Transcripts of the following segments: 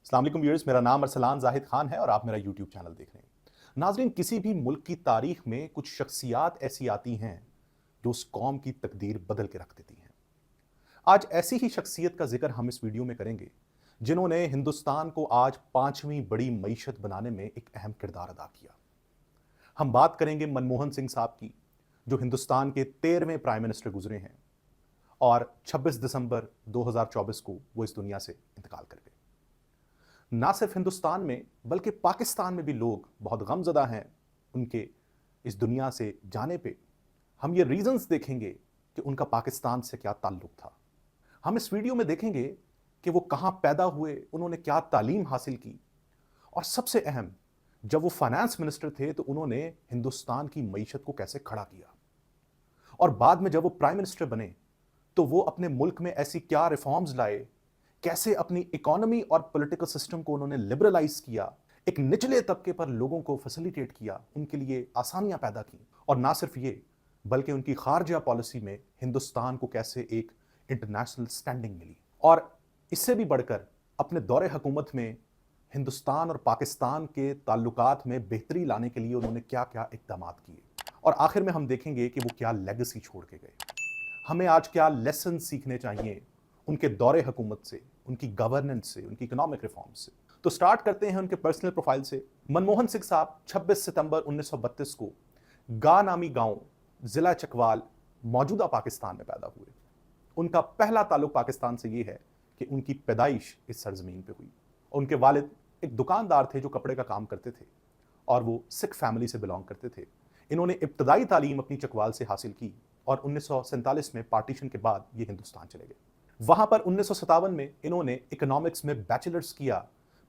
अस्सलाम वालेकुम व्यूअर्स, मेरा नाम अरसलान जाहिद खान है और आप मेरा यूट्यूब चैनल देख रहे हैं। नाजरीन, किसी भी मुल्क की तारीख में कुछ शख्सियात ऐसी आती हैं जो उस कौम की तकदीर बदल के रख देती हैं। आज ऐसी ही शख्सियत का जिक्र हम इस वीडियो में करेंगे जिन्होंने हिंदुस्तान को आज पांचवीं बड़ी मईशत बनाने में एक अहम किरदार अदा किया। हम बात करेंगे मनमोहन सिंह साहब की, जो हिंदुस्तान के 13वें प्राइम मिनिस्टर गुजरे हैं और 26 दिसंबर 2024 को वो इस दुनिया से इंतकाल कर गए। ना सिर्फ हिंदुस्तान में बल्कि पाकिस्तान में भी लोग बहुत गमज़दा हैं उनके इस दुनिया से जाने पे। हम ये रीजंस देखेंगे कि उनका पाकिस्तान से क्या ताल्लुक था। हम इस वीडियो में देखेंगे कि वो कहाँ पैदा हुए, उन्होंने क्या तालीम हासिल की, और सबसे अहम, जब वो फाइनेंस मिनिस्टर थे तो उन्होंने हिंदुस्तान की मईशत को कैसे खड़ा किया, और बाद में जब वो प्राइम मिनिस्टर बने तो वो अपने मुल्क में ऐसी क्या रिफॉर्म्स लाए, कैसे अपनी इकोनॉमी और पॉलिटिकल सिस्टम को उन्होंने लिबरलाइज किया, एक निचले तबके पर लोगों को फैसिलिटेट किया, उनके लिए आसानियां पैदा की। और ना सिर्फ ये, बल्कि उनकी खारजा पॉलिसी में हिंदुस्तान को कैसे एक इंटरनेशनल स्टैंडिंग मिली, और इससे भी बढ़कर अपने दौरे हुकूमत में हिंदुस्तान और पाकिस्तान के ताल्लुकात में बेहतरी लाने के लिए उन्होंने क्या क्या इक़दाम किए, और आखिर में हम देखेंगे कि वो क्या लेगेसी छोड़ के गए। हमें आज क्या लेसन सीखने चाहिए उनके दौरे हुकूमत से, उनकी गवर्नेंस से, उनकी इकोनॉमिक रिफॉर्म्स से। तो स्टार्ट करते हैं उनके पर्सनल प्रोफाइल से। मनमोहन सिंह साहब 26 सितंबर 1932 को गा नामी गांव, जिला चकवाल, मौजूदा पाकिस्तान में पैदा हुए। उनका पहला ताल्लुक पाकिस्तान से ये है कि उनकी पैदाइश इस सरजमीन पे हुई। उनके वालिद एक दुकानदार थे जो कपड़े का काम करते थे, और वो सिख फैमिली से बिलोंग करते थे। इन्होंने इब्तदाई तालीम अपनी चकवाल से हासिल की और 1947 में पार्टीशन के बाद ये हिंदुस्तान चले गए। वहां पर 1957 में इन्होंने इकोनॉमिक्स में बैचलर्स किया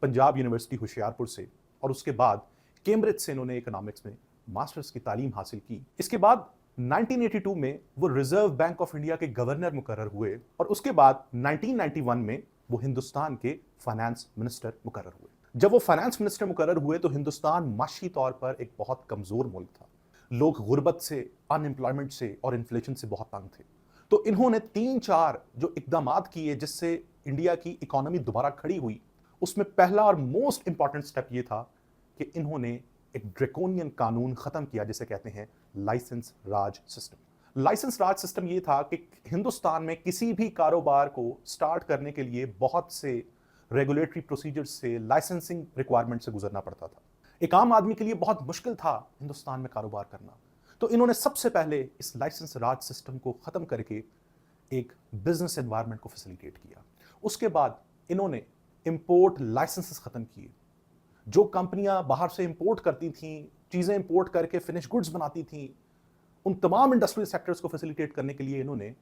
पंजाब यूनिवर्सिटी होशियारपुर से, और उसके बाद कैम्ब्रिज से इन्होंने इकोनॉमिक्स में मास्टर्स की तालीम हासिल की। इसके बाद 1982 में वो रिजर्व बैंक ऑफ इंडिया के गवर्नर मुकर्रर हुए, और उसके बाद 1991 में वो हिंदुस्तान के फाइनेंस मिनिस्टर मुकर्रर हुए। जब वो फाइनेंस मिनिस्टर मुकर्रर हुए तो हिंदुस्तान माशी तौर पर एक बहुत कमजोर मुल्क था। लोग गुर्बत से, अनएम्प्लॉयमेंट से और इन्फ्लेशन से बहुत तंग थे। तो इन्होंने 3-4 जो इकदामात किए जिससे इंडिया की इकोनॉमी दोबारा खड़ी हुई, उसमें पहला और मोस्ट इंपॉर्टेंट स्टेप ये था कि इन्होंने एक ड्रैकोनियन कानून खत्म किया जिसे कहते हैं लाइसेंस राज सिस्टम। लाइसेंस राज सिस्टम ये था कि हिंदुस्तान में किसी भी कारोबार को स्टार्ट करने के लिए बहुत से रेगुलेटरी प्रोसीजर्स से, लाइसेंसिंग रिक्वायरमेंट से गुजरना पड़ता था। एक आम आदमी के लिए बहुत मुश्किल था हिंदुस्तान में कारोबार करना। तो इन्होंने सबसे पहले इस लाइसेंस राज सिस्टम को खत्म करके एक बिजनेस एनवायरनमेंट को फैसिलिटेट किया। उसके बाद इन्होंने इंपोर्ट लाइसेंसेस खत्म किए। जो कंपनियां बाहर से इंपोर्ट करती थीं, चीजें इंपोर्ट करके फिनिश गुड्स बनाती थीं, उन तमाम इंडस्ट्रियल सेक्टर्स को फैसिलिटेट करने के लिए इन्होंने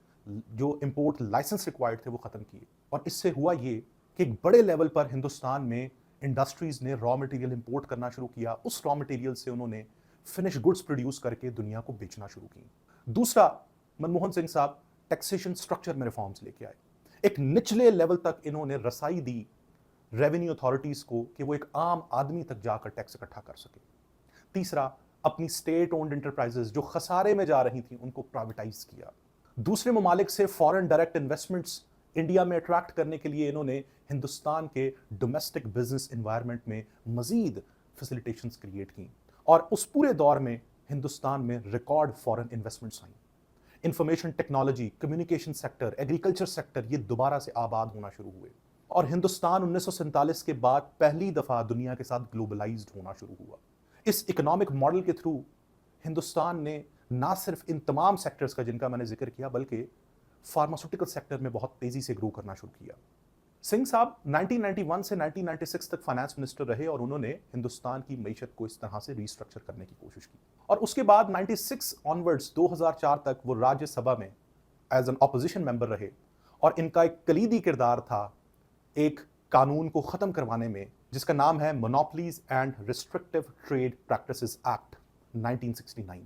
जो इंपोर्ट लाइसेंस रिक्वायर्ड थे वो खत्म किए। और इससे हुआ ये कि एक बड़े लेवल पर हिंदुस्तान में इंडस्ट्रीज ने रॉ मटेरियल इंपोर्ट करना शुरू किया। उस रॉ मटेरियल से उन्होंने फिनिश गुड्स प्रोड्यूस करके दुनिया को बेचना शुरू की। दूसरा, मनमोहन सिंह साहब टैक्सेशन स्ट्रक्चर में रिफॉर्म्स लेके आए। एक निचले लेवल तक इन्होंने रसाई दी रेवेन्यू अथॉरिटीज को कि वो एक आम आदमी तक जाकर टैक्स इकट्ठा कर सके। तीसरा, अपनी स्टेट ओन्ड इंटरप्राइजेस जो खसारे में जा रही थी उनको प्राइवेटाइज किया। दूसरे ममालिक से फॉरेन डायरेक्ट इन्वेस्टमेंट्स इंडिया में अट्रैक्ट करने के लिए इन्होंने हिंदुस्तान के डोमेस्टिक बिजनेस एनवायरनमेंट में मजीद फैसिलिटेशंस क्रिएट की, और उस पूरे दौर में हिंदुस्तान में रिकॉर्ड फॉरेन इन्वेस्टमेंट्स आई। Information technology, communication sector, agriculture sector ये दोबारा से आबाद होना शुरू हुए, और हिंदुस्तान 1947 के बाद पहली दफा दुनिया के साथ ग्लोबलाइज्ड होना शुरू हुआ। इस इकोनॉमिक मॉडल के थ्रू हिंदुस्तान ने ना सिर्फ इन तमाम सेक्टर्स का जिनका मैंने जिक्र किया, बल्कि फार्मास्यूटिकल सेक्टर में बहुत तेजी से ग्रो करना शुरू किया। सिंह साहब 1991 से 1996 तक फाइनेंस मिनिस्टर रहे, और उन्होंने हिंदुस्तान की मईशत को इस तरह से रीस्ट्रक्चर करने की कोशिश की। और उसके बाद 96 ऑनवर्ड्स 2004 तक वो राज्यसभा में एज एन ऑपोजिशन मेंबर रहे, और इनका एक कलीदी किरदार था एक कानून को ख़त्म करवाने में जिसका नाम है monopolies and restrictive trade practices act 1969।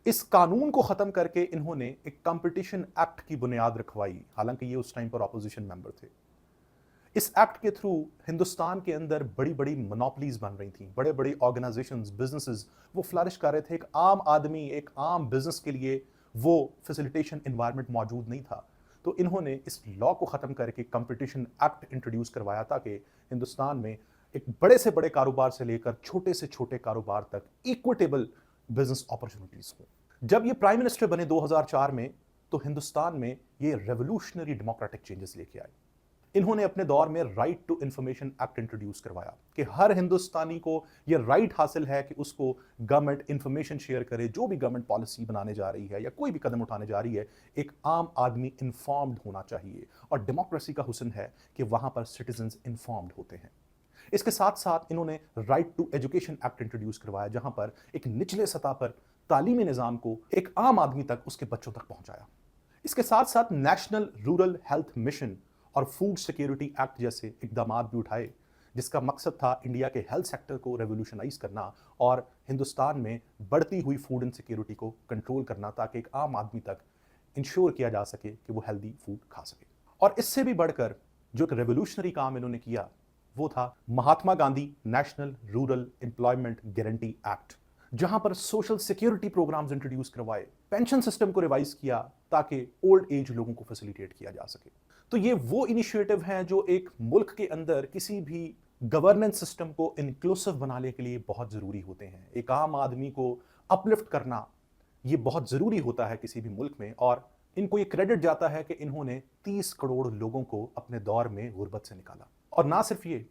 इस कानून को ख़त्म करके इन्होंने एक कंपटीशन एक्ट की बुनियाद रखवाई, हालांकि ये उस टाइम पर ऑपोजिशन मेंबर थे। इस एक्ट के थ्रू हिंदुस्तान के अंदर बड़ी बड़ी मोनोपोलीज बन रही थी, बड़े बड़े ऑर्गेनाइजेशंस, बिजनेसेस वो फ्लरिश कर रहे थे। एक आम आदमी, एक आम बिजनेस के लिए वो फैसिलिटेशन एनवायरनमेंट मौजूद नहीं था। तो इन्होंने इस लॉ को ख़त्म करके कंपटीशन एक्ट इंट्रोड्यूस करवाया ताकि हिंदुस्तान में एक बड़े से बड़े कारोबार से लेकर छोटे से छोटे कारोबार तक इक्विटेबल बिजनेस अपॉर्चुनिटीज हो। जब ये प्राइम मिनिस्टर बने 2004 में, तो हिंदुस्तान में ये रेवोल्यूशनरी डेमोक्रेटिक चेंजेस लेके आए। इन्होंने अपने दौर में right to information act introduce करवाया कि हर हिंदुस्तानी को ये राइट हासिल है कि उसको गवर्नमेंट इंफॉर्मेशन शेयर करे, जो भी गवर्नमेंट पॉलिसी बनाने जा रही है या कोई भी कदम उठाने जा रही है, एक आम आदमी इन्फॉर्म्ड होना चाहिए। और डेमोक्रेसी का हुस्न है कि वहां पर सिटीजन्स इन्फॉर्म्ड होते हैं। इसके साथ साथ इन्होंने right to education act introduce करवाया, जहां पर एक निचले सतह पर तालीमी निज़ाम को एक आम आदमी तक, उसके बच्चों तक पहुंचाया। इसके साथ साथ नेशनल रूरल हेल्थ मिशन और फूड सिक्योरिटी एक्ट जैसे इकदाम भी उठाए, जिसका मकसद था इंडिया के हेल्थ सेक्टर को रेवोल्यूशनाइज करना और हिंदुस्तान में बढ़ती हुई फूड इनसिक्योरिटी को कंट्रोल करना, ताकि एक आम आदमी तक इंश्योर किया जा सके कि वो हेल्दी फूड खा सके। और इससे भी बढ़कर जो एक रेवोल्यूशनरी काम इन्होंने किया वो था Mahatma Gandhi national rural employment guarantee act, जहां पर सोशल सिक्योरिटी प्रोग्राम्स इंट्रोड्यूस करवाए, पेंशन सिस्टम को रिवाइज किया ताकि ओल्ड एज लोगों को फैसिलिटेट किया जा सके। तो ये वो इनिशिएटिव हैं जो एक मुल्क के अंदर किसी भी गवर्नेंस सिस्टम को इंक्लूसिव बनाने के लिए बहुत जरूरी होते हैं। एक आम आदमी को अपलिफ्ट करना ये बहुत जरूरी होता है किसी भी मुल्क में, और इनको ये क्रेडिट जाता है कि इन्होंने 30 करोड़ लोगों को अपने दौर में गुर्बत से निकाला। और ना सिर्फ ये,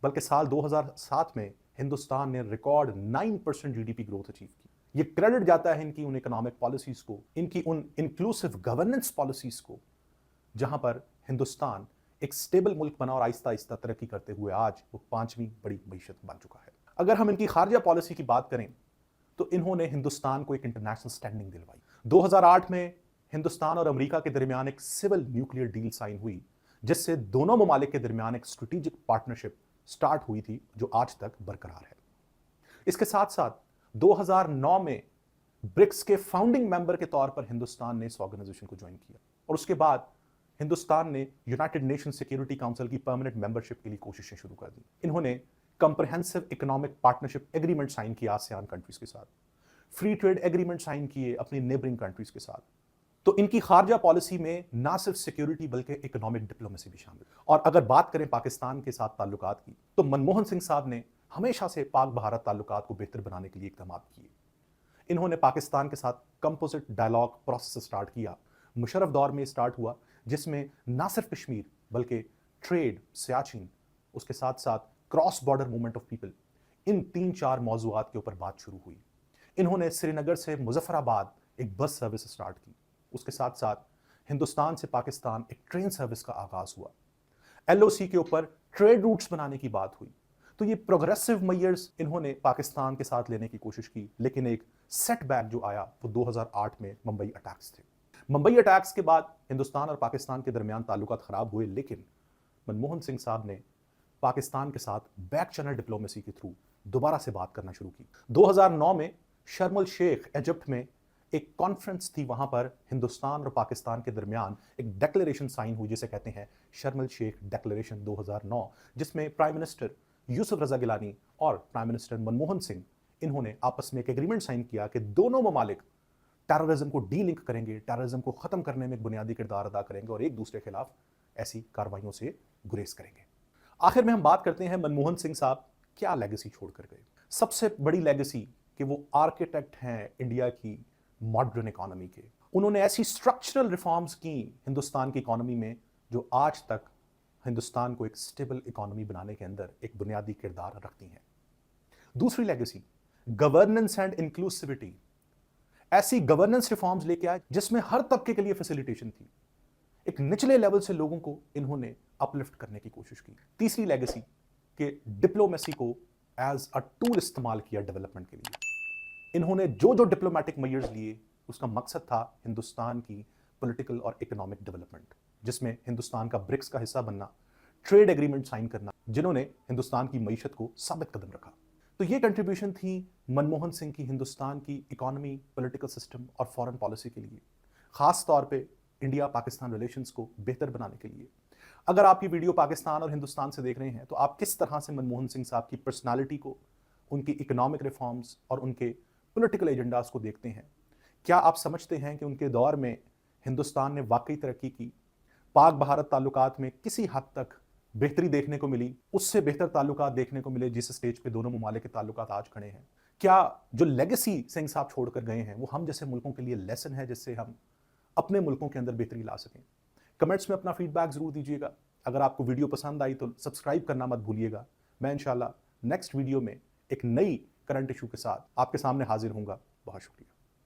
बल्कि साल 2007 में हिंदुस्तान ने रिकॉर्ड 9% जीडीपी ग्रोथ अचीव की। ये क्रेडिट जाता है इनकी उन इकोनॉमिक पॉलिसीज को, इनकी उन इंक्लूसिव गवर्नेंस पॉलिसीज को, जहां पर हिंदुस्तान एक स्टेबल मुल्क बना और आहिस्ता आहिस्ता तरक्की करते हुए आज वो 5वीं बड़ी मईशत बन चुका है। अगर हम इनकी खारजा पॉलिसी की बात करें तो इन्होंने हिंदुस्तान को एक इंटरनेशनल स्टैंडिंग दिलवाई। 2008 में हिंदुस्तान और अमेरिका के दरमियान एक सिविल न्यूक्लियर डील साइन हुई, जिससे दोनों ममालिक के दरमियान एक स्ट्रेटेजिक पार्टनरशिप स्टार्ट हुई थी जो आज तक बरकरार है। इसके साथ साथ 2009 में ब्रिक्स के फाउंडिंग मेंबर के तौर पर हिंदुस्तान ने इस ऑर्गेनाइजेशन को ज्वाइन किया, और उसके बाद हिंदुस्तान ने यूनाइटेड नेशन सिक्योरिटी काउंसिल की परमानेंट मेंबरशिप के लिए कोशिशें शुरू कर दी। इन्होंने comprehensive economic partnership agreement sign किया आसियान कंट्रीज के साथ, फ्री ट्रेड एग्रीमेंट साइन किए अपनी नेबरिंग कंट्रीज के साथ। तो इनकी खारजा पॉलिसी में ना सिर्फ सिक्योरिटी बल्कि इकोनॉमिक डिप्लोमेसी भी शामिल। और अगर बात करें पाकिस्तान के साथ ताल्लुकात की, तो मनमोहन सिंह साहब ने हमेशा से पाक भारत ताल्लुकात को बेहतर बनाने के लिए इकदाम किए। इन्होंने पाकिस्तान के साथ कंपोजिट डायलॉग प्रोसेस स्टार्ट किया, मुशर्रफ दौर में स्टार्ट हुआ, जिसमें ना सिर्फ कश्मीर बल्कि ट्रेड, सियाचिन, उसके साथ साथ cross border movement of people, इन 3-4 मौजूआत के ऊपर बात शुरू हुई। इन्होंने श्रीनगर से मुजफ्फराबाद एक बस सर्विस स्टार्ट की। उसके साथ साथ हिंदुस्तान से पाकिस्तान एक ट्रेन सर्विस का आगाज हुआ। एलओसी के ऊपर ट्रेड रूट्स बनाने की बात हुई। तो ये प्रोग्रेसिव मेजर्स इन्होंने पाकिस्तान के साथ लेने की कोशिश की, लेकिन एक सेटबैक जो आया वो 2008 में मुंबई अटैक्स थे। मुंबई अटैक्स के बाद हिंदुस्तान और पाकिस्तान के दरमियान ताल्लुकात खराब हुए, लेकिन मनमोहन सिंह साहब ने पाकिस्तान के साथ बैक चैनल डिप्लोमेसी के थ्रू दोबारा से बात करना शुरू की। 2009 में शर्म अल शेख इजिप्ट में एक कॉन्फ्रेंस थी, वहां पर हिंदुस्तान और पाकिस्तान के दरमियान एक डेक्लेरेशन साइन हुई जिसे कहते हैं शर्म अल शेख डेक्लेरेशन 2009, जिसमें प्राइम मिनिस्टर यूसुफ रजा गिलानी और प्राइम मिनिस्टर मनमोहन सिंह इन्होंने आपस में एक एग्रीमेंट साइन किया कि दोनों ममालिक टेररिज्म को डीलिंक करेंगे, टेररिज्म को खत्म करने में एक बुनियादी किरदार अदा करेंगे और एक दूसरे के खिलाफ ऐसी कार्रवाइयों से गुरेज करेंगे। आखिर में हम बात करते हैं मनमोहन सिंह साहब क्या लेगेसी छोड़कर गए। सबसे बड़ी लेगेसी कि वो आर्किटेक्ट हैं इंडिया की मॉडर्न इकोनॉमी के। उन्होंने ऐसी स्ट्रक्चरल रिफॉर्म्स की हिंदुस्तान की इकोनॉमी में जो आज तक हिंदुस्तान को एक स्टेबल इकोनॉमी बनाने के अंदर एक बुनियादी किरदार रखती हैं। दूसरी लेगेसी गवर्नेंस एंड इंक्लूसिविटी। ऐसी गवर्नेंस रिफॉर्म्स लेके आए जिसमें हर तबके के लिए फैसिलिटेशन थी। एक निचले लेवल से लोगों को इन्होंने अपलिफ्ट करने की कोशिश की। तीसरी लेगेसी कि डिप्लोमेसी को एज अ टूल इस्तेमाल किया डेवलपमेंट के लिए। इन्होंने जो जो डिप्लोमेटिक मेजर्स लिए उसका मकसद था हिंदुस्तान की पॉलिटिकल और इकोनॉमिक डेवलपमेंट, जिसमें हिंदुस्तान का ब्रिक्स का हिस्सा बनना, ट्रेड एग्रीमेंट साइन करना, जिन्होंने हिंदुस्तान की मईशत को साबित कदम रखा। तो ये कंट्रीब्यूशन थी मनमोहन सिंह की हिंदुस्तान की इकोनॉमी, पॉलिटिकल सिस्टम और फॉरेन पॉलिसी के लिए, खास तौर पे इंडिया पाकिस्तान रिलेशंस को बेहतर बनाने के लिए। अगर आप ये वीडियो पाकिस्तान और हिंदुस्तान से देख रहे हैं तो आप किस तरह से मनमोहन सिंह साहब की पर्सनालिटी को, उनकी इकोनॉमिक रिफॉर्म्स और उनके पॉलिटिकल एजेंडाज को देखते हैं? क्या आप समझते हैं कि उनके दौर में हिंदुस्तान ने वाकई तरक्की की पाक भारत ताल्लुकात में किसी हद तक बेहतरी देखने को मिली, उससे बेहतर ताल्लुकात देखने को मिले जिस स्टेज पे दोनों ममालिक के ताल्लुकात आज खड़े हैं? क्या जो लेगेसी सिंह साहब छोड़कर गए हैं वो हम जैसे मुल्कों के लिए लेसन है जिससे हम अपने मुल्कों के अंदर बेहतरी ला सकें? कमेंट्स में अपना फीडबैक जरूर दीजिएगा। अगर आपको वीडियो पसंद आई तो सब्सक्राइब करना मत भूलिएगा। मैं इंशाल्लाह नेक्स्ट वीडियो में एक नई करंट इशू के साथ आपके सामने हाजिर होऊंगा। बहुत शुक्रिया।